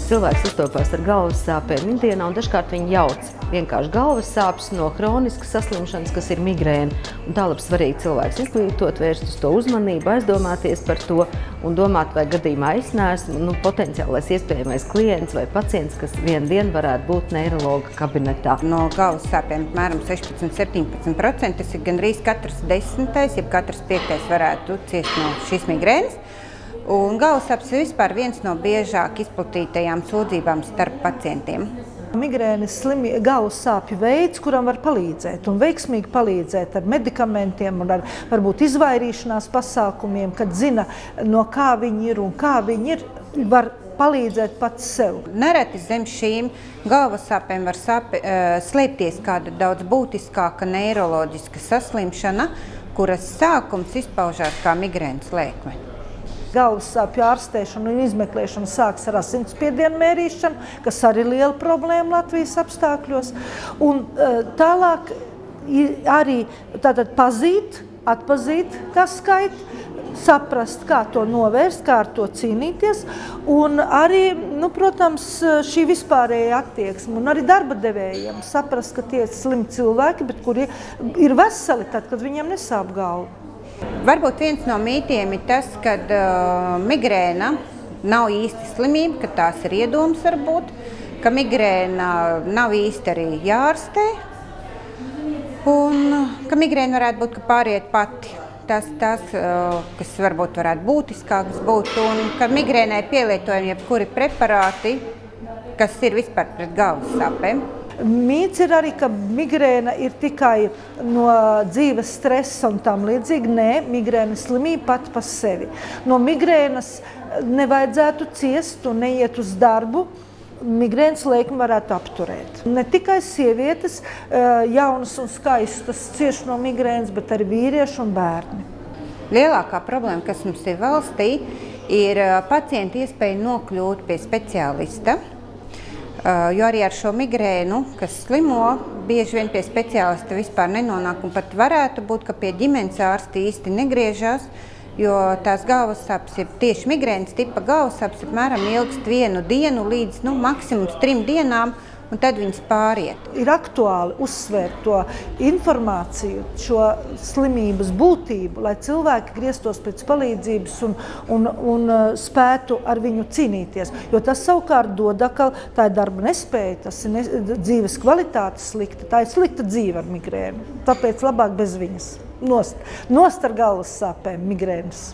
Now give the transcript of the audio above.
cilvēks sastopās ar galvas sāpēm ikdienā, un dažkārt viņi jauc vienkārši galvas sāpes no hroniskas saslimšanas, kas ir migrēna. Un tālāk svarīgi cilvēks izglītot, vērst uz to uzmanību, aizdomāties par to un domāt, vai gadījumā es neesmu potenciālais iespējamais klients vai pacients, kas vienu dienu varētu būt neirologa kabinetā. No galvas sāpēm apmēram 16–17%, tas ir gandrīz katrs 10., jeb katrs 5. varētu ciest no šīs migrēnas. Un galvas sāpes ir vispār viens no biežāk izplatītajām sūdzībām starp pacientiem. Migrēnas galvas sāpju veids, kuram var palīdzēt un veiksmīgi palīdzēt ar medikamentiem un ar varbūt izvairīšanās pasākumiem, kad zina, no kā viņi ir un kā viņi ir, var palīdzēt pats sev. Nereti zem šīm galvas sāpēm var slēpties kāda daudz būtiskāka neiroloģiska saslimšana, kuras sākums izpaužās kā migrēnas lēkme. Galvas sāpju ārstēšana un izmeklēšana sāks ar asinsspiedienu mērīšanu, kas arī ir liela problēma Latvijas apstākļos. Un tālāk arī tātad atpazīt, kas skait, saprast, kā to novērst, kā ar to cīnīties, un arī, protams, šī vispārēja attieksme, un arī darba devējiem saprast, ka tie slimi cilvēki, bet kuri ir veseli tad, kad viņiem nesāp galva. Varbūt viens no mītiem ir tas, ka migrēna nav īsti slimība, ka tās ir iedomas varbūt, ka migrēna nav īsti arī jārastē, un ka migrēna varētu būt, ka pāriet pati. Tas, kas varbūt varētu būtiskāks būt, un ka migrēnai pielietojami jebkuri preparāti, kas ir vispār pret galvas sāpēm. Mīts ir arī, ka migrēna ir tikai no dzīves stresa un tam līdzīgi. Nē, migrēna slimība pati pa sevi. No migrēnas nevajadzētu ciest un neiet uz darbu. Migrēnas lēkmi varētu apturēt. Ne tikai sievietes, jaunas un skaistas cieš no migrēnas, bet arī vīrieši un bērni. Lielākā problēma, kas mums ir valstī, ir pacienta iespēja nokļūt pie speciālista. Jo arī ar šo migrēnu, kas slimo, bieži vien pie speciālista vispār nenonāk, un pat varētu būt, ka pie ģimenes ārsti īsti negriežas, jo tās galvas sāpes ir tieši migrēnas tipa galvas sāpes, apmēram ilgst 1 dienu līdz maksimums 3 dienām, un tad viņas pāriet. Ir aktuāli uzsvērt to informāciju, šo slimības būtību, lai cilvēki grieztos pēc palīdzības un spētu ar viņu cīnīties. Jo tas savukārt dod atkal, tā ir darba nespēja, tas ir dzīves kvalitāte slikta, tā ir slikta dzīve ar migrēnu. Tāpēc labāk bez viņas. Nost ar galvas sāpēm migrēnas.